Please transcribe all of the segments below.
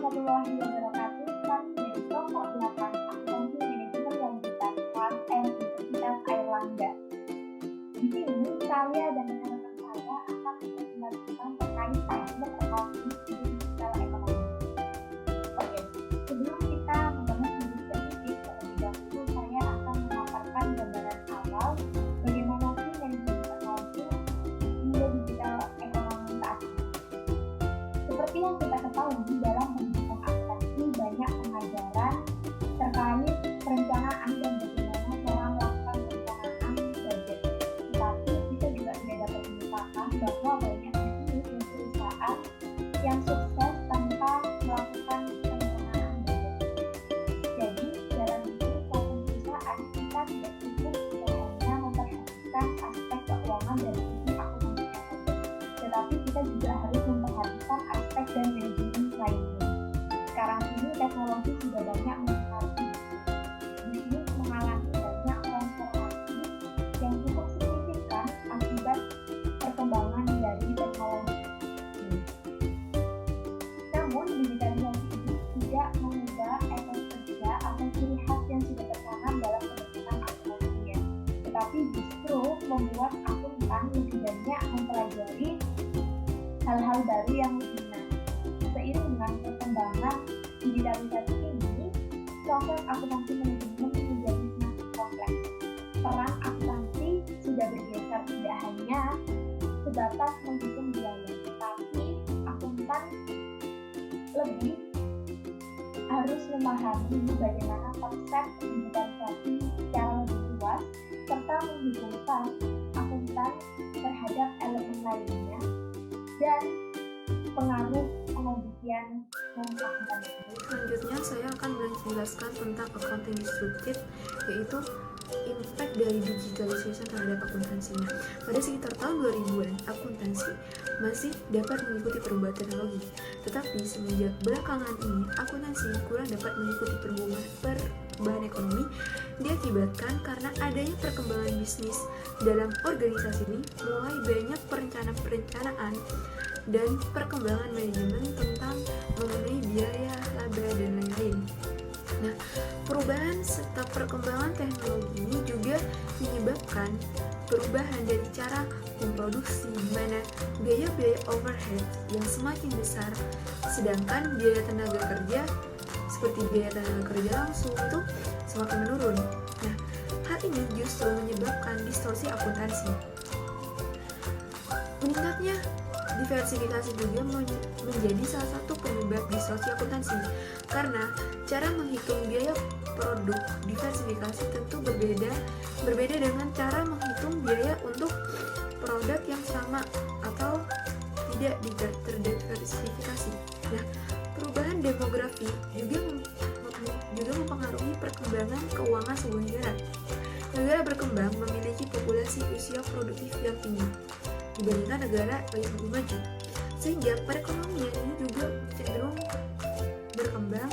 warahmatullahi wabarakatuh. Kami dari kelompok 8 Akuntansi Manajemen Lanjutan kelas Universitas Airlangga. Di sini saya dan rekan-rekan saya akan menjelaskan terkait teknik accounting di digital ekonomi. Oke, sebelum kita membahas lebih spesifik, terlebih dahulu saya akan memaparkan gambaran awal bagaimana sih manajemen accounting hingga digital ekonomi saat ini. Seperti yang kita ketahui, dalam manajemen akuntansi banyak pengajaran terkait perencanaan dan bagaimana cara melakukan perencanaan budget. Tetapi kita juga tidak dapat melupakan bahwa banyak bisnis dan perusahaan yang sukses tanpa melakukan perencanaan budget. Jadi, dalam bisnis maupun perusahaan kita tidak cukup hanya memperhatikan aspek keuangan dari sisi akuntansinya saja, tetapi kita juga harus memperhatikan aspek dan manajemen lainnya. Sekarang ini teknologi sudah banyak meningkatkan bisnis mengalami banyak transformasi yang cukup signifikan akibat perkembangan dari teknologi. Namun digitalisasi ini tidak mengubah etos kerja atau ciri khas yang sudah tertanam dalam pembentukan akuntansinya, tetapi justru membuat akuntan lebih banyak mempelajari hal-hal baru yang lebih menarik. Seiring dengan perkembangan digitalisasi ini, proses akuntansi manajemen menjadi semakin kompleks. Peran akuntansi sudah bergeser tidak hanya sebatas menghitung biaya, tetapi akuntan lebih harus memahami bagaimana konsep digitalisasi secara lebih luas, serta menghubungkan akuntan terhadap elemen lainnya dan pengaruh pengembalian akuntansi. Selanjutnya saya akan menjelaskan tentang accounting disruptive, yaitu impact dari digitalisasi terhadap akuntansinya. Pada sekitar tahun 2000-an, akuntansi masih dapat mengikuti perubahan teknologi, tetapi semenjak belakangan ini, akuntansi kurang dapat mengikuti perubahan ekonomi diakibatkan karena adanya perkembangan bisnis. Dalam organisasi ini, mulai banyak perencanaan dan perkembangan manajemen tentang mengenai biaya, laba, dan lain-lain. Nah, perubahan serta perkembangan teknologi ini juga menyebabkan perubahan dari cara memproduksi, di mana biaya-biaya overhead yang semakin besar, sedangkan biaya tenaga kerja seperti biaya tenaga kerja langsung itu semakin menurun. Nah, hal ini justru menyebabkan distorsi akuntansi. Meningkatnya diversifikasi juga menjadi salah satu penyebab distorsi akuntansi, karena cara menghitung biaya produk diversifikasi tentu berbeda dengan cara menghitung biaya untuk produk yang sama atau tidak terdiversifikasi. Nah, perubahan demografi juga mempengaruhi perkembangan keuangan sebuah negara. Negara berkembang memiliki populasi usia produktif yang tinggi dibandingkan negara yang lebih maju, sehingga perekonomian ini juga cenderung berkembang,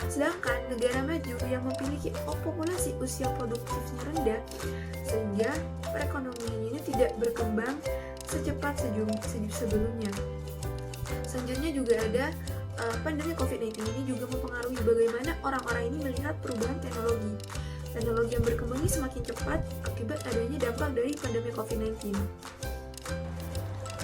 sedangkan negara maju yang memiliki populasi usia produktifnya rendah, sehingga perekonomian ini tidak berkembang secepat sebelumnya. Selanjutnya juga ada pandemi COVID-19 ini juga mempengaruhi bagaimana orang-orang ini melihat perubahan teknologi. Teknologi yang berkembang ini semakin cepat akibat adanya dampak dari pandemi COVID-19.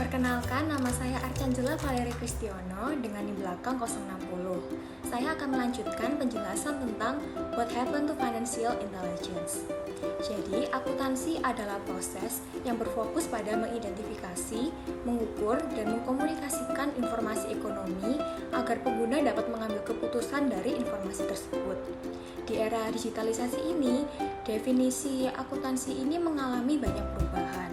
Perkenalkan, nama saya Arcangela Valeri Kristiono dengan di belakang 060. Saya akan melanjutkan penjelasan tentang what happened to financial intelligence. Jadi, akuntansi adalah proses yang berfokus pada mengidentifikasi, mengukur, dan mengkomunikasikan informasi ekonomi agar pengguna dapat mengambil keputusan dari informasi tersebut. Di era digitalisasi ini, definisi akuntansi ini mengalami banyak perubahan.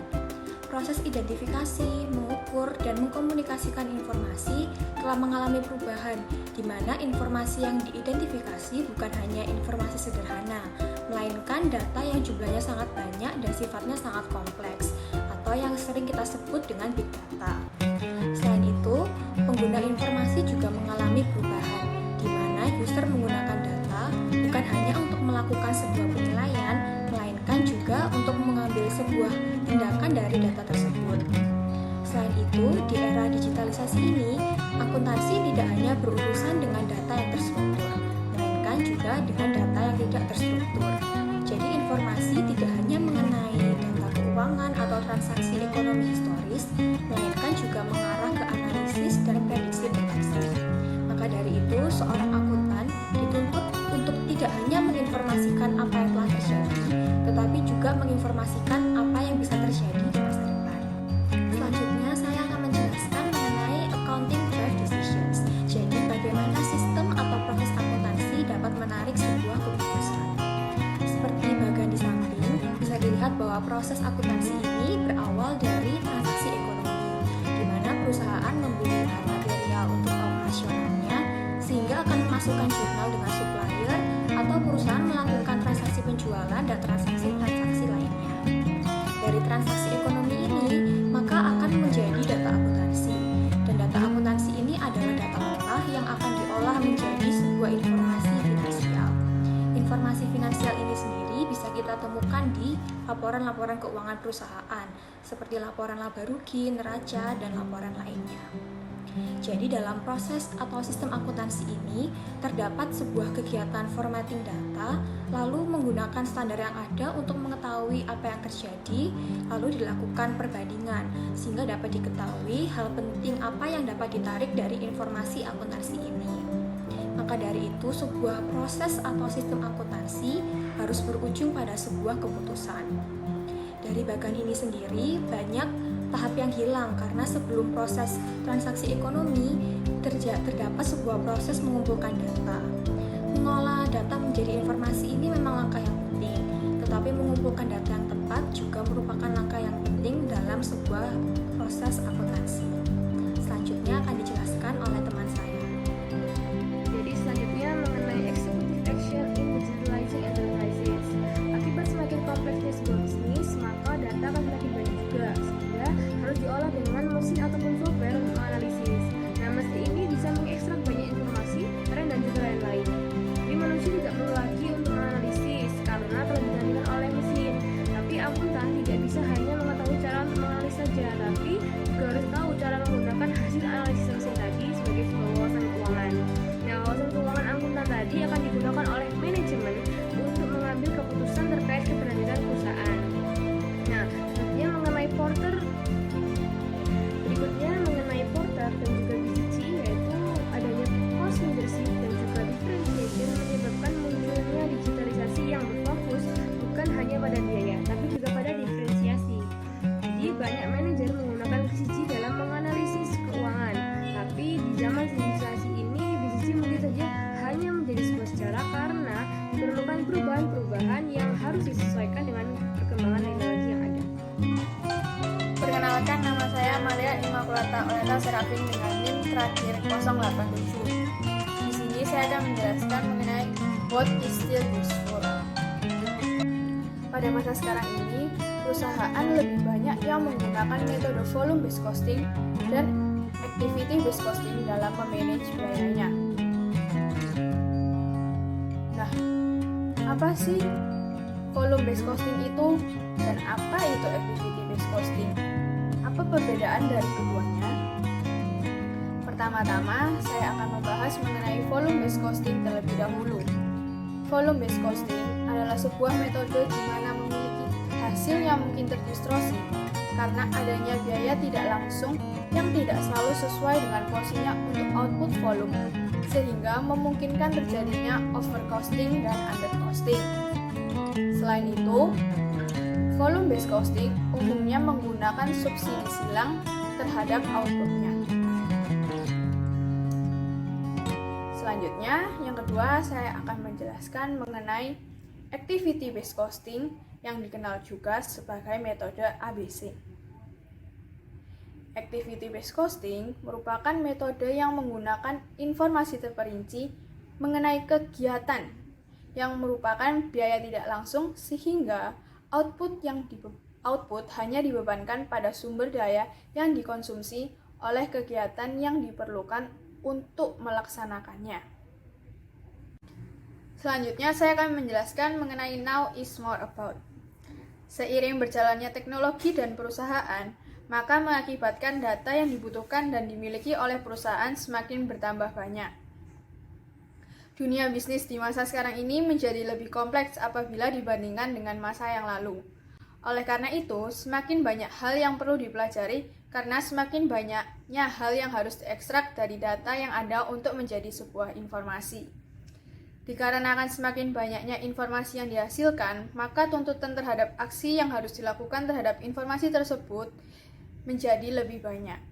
Proses identifikasi, mengukur, dan mengkomunikasikan informasi telah mengalami perubahan, di mana informasi yang diidentifikasi bukan hanya informasi sederhana, melainkan data yang jumlahnya sangat banyak dan sifatnya sangat kompleks, atau yang sering kita sebut dengan big data. Selain itu, pengguna informasi juga mengalami perubahan, di mana user menggunakan data bukan hanya untuk melakukan sebuah penilaian, melainkan juga untuk mengambil sebuah tindakan dari data tersebut. Selain itu, di era digitalisasi ini, akuntansi tidak hanya berurusan dengan data yang terstruktur, melainkan juga dengan data yang tidak terstruktur. Jadi informasi tidak hanya mengenai data keuangan atau transaksi ekonomi historis, melainkan juga mengarah ke analisis dan prediksi potensi. Maka dari itu, seorang akuntan dituntut untuk tidak hanya menginformasikan apa yang telah terjadi, tetapi juga menginformasikan apa yang bisa terjadi di masa depan. Selanjutnya, saya akan menjelaskan mengenai accounting drive decisions. Jadi, bagaimana sistem atau proses akuntansi dapat menarik sebuah keputusan. Seperti bagian di samping, bisa dilihat bahwa proses akuntansi ini berawal dari transaksi ekonomi, di mana perusahaan membeli bahan material untuk operasionalnya, sehingga akan memasukkan jurnal dengan supplier, atau perusahaan melakukan transaksi penjualan dan transaksi-transaksi lainnya. Dari transaksi ekonomi ini, maka akan menjadi data akuntansi. Dan data akuntansi ini adalah data mentah yang akan diolah menjadi sebuah informasi finansial. Informasi finansial ini sendiri bisa kita temukan di laporan-laporan keuangan perusahaan, seperti laporan laba rugi, neraca, dan laporan lainnya. Jadi dalam proses atau sistem akuntansi ini terdapat sebuah kegiatan formatting data, lalu menggunakan standar yang ada untuk mengetahui apa yang terjadi, lalu dilakukan perbandingan sehingga dapat diketahui hal penting apa yang dapat ditarik dari informasi akuntansi ini. Maka dari itu sebuah proses atau sistem akuntansi harus berujung pada sebuah keputusan. Dari bagian ini sendiri banyak tahap yang hilang karena sebelum proses transaksi ekonomi terdapat sebuah proses mengumpulkan data. Mengolah data menjadi informasi ini memang langkah yang penting, tetapi mengumpulkan data yang tepat juga merupakan langkah yang penting dalam sebuah proses akuntansi. Selanjutnya akan dijelaskan oleh teman saya. Jadi selanjutnya mengenai executive action in digitalizing enterprises. Akibat semakin kompleksnya sebuah bisnis, maka data akan semakin banyak juga, sehingga harus diolah dengan mesin ataupun software untuk analisis. Nah, mesin ini bisa mengekstrak banyak informasi, tren dan juga lain-lain. Jadi manusia tidak perlu lagi untuk menganalisis karena telah digantikan oleh mesin. Tapi akuntan tidak bisa hanya mengetahui cara untuk menganalisis saja, tapi juga harus tahu cara menggunakan hasil analisis mesin tadi sebagai sebuah wawasan keuangan. Nah, wawasan keuangan akuntan tadi akan digunakan oleh manajemen untuk mengambil keputusan terkait keberlanjutan perusahaan. Nah, berikutnya mengenai porter dan juga BCG, yaitu adanya cost leadership dan juga differentiation menyebabkan munculnya digitalisasi yang berfokus bukan hanya pada biaya, tapi juga pada diferensiasi. Jadi banyak manajer menggunakan BCG dalam menganalisis keuangan, tapi di zaman digitalisasi ini BCG mungkin saja hanya menjadi sebuah sejarah karena diperlukan perubahan-perubahan yang harus disesuaikan dengan perkembangan teknologi yang ada. Perkenalkan, nama saya Maria Immaculata Oleta Serafin dengan NIM terakhir 087. Di sini saya akan menjelaskan mengenai what is still useful. Pada masa sekarang ini, perusahaan lebih banyak yang menggunakan metode volume based costing dan activity based costing dalam memanage biayanya. Nah, apa sih volume based costing itu dan apa itu activity based costing? Apa perbedaan dari keduanya? Pertama-tama, saya akan membahas mengenai volume based costing terlebih dahulu. Volume based costing adalah sebuah metode di mana memiliki hasil yang mungkin terdistorsi karena adanya biaya tidak langsung yang tidak selalu sesuai dengan porsinya untuk output volume, sehingga memungkinkan terjadinya overcosting dan undercosting. Selain itu, volume based costing umumnya menggunakan subsidi silang terhadap outputnya. Selanjutnya, yang kedua saya akan menjelaskan mengenai activity based costing yang dikenal juga sebagai metode ABC. Activity based costing merupakan metode yang menggunakan informasi terperinci mengenai kegiatan yang merupakan biaya tidak langsung sehingga output hanya dibebankan pada sumber daya yang dikonsumsi oleh kegiatan yang diperlukan untuk melaksanakannya. Selanjutnya saya akan menjelaskan mengenai now is more about. Seiring berjalannya teknologi dan perusahaan, maka mengakibatkan data yang dibutuhkan dan dimiliki oleh perusahaan semakin bertambah banyak. Dunia bisnis di masa sekarang ini menjadi lebih kompleks apabila dibandingkan dengan masa yang lalu. Oleh karena itu, semakin banyak hal yang perlu dipelajari karena semakin banyaknya hal yang harus diekstrak dari data yang ada untuk menjadi sebuah informasi. Dikarenakan semakin banyaknya informasi yang dihasilkan, maka tuntutan terhadap aksi yang harus dilakukan terhadap informasi tersebut menjadi lebih banyak.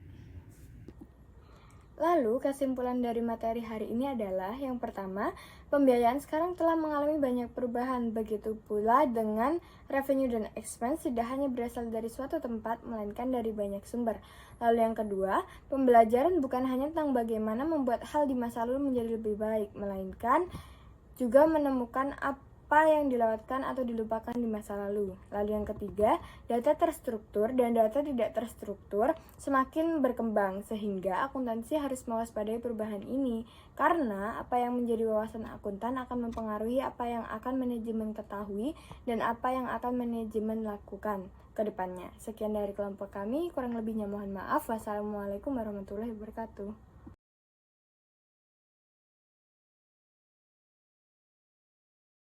Lalu, kesimpulan dari materi hari ini adalah yang pertama, pembiayaan sekarang telah mengalami banyak perubahan. Begitu pula dengan revenue dan expense tidak hanya berasal dari suatu tempat, melainkan dari banyak sumber. Lalu yang kedua, pembelajaran bukan hanya tentang bagaimana membuat hal di masa lalu menjadi lebih baik, melainkan juga menemukan apa yang dilewatkan atau dilupakan di masa lalu. Lalu yang ketiga, data terstruktur dan data tidak terstruktur semakin berkembang, sehingga akuntansi harus mewaspadai perubahan ini, karena apa yang menjadi wawasan akuntan akan mempengaruhi apa yang akan manajemen ketahui dan apa yang akan manajemen lakukan ke depannya. Sekian dari kelompok kami, kurang lebihnya mohon maaf. Wassalamualaikum warahmatullahi wabarakatuh.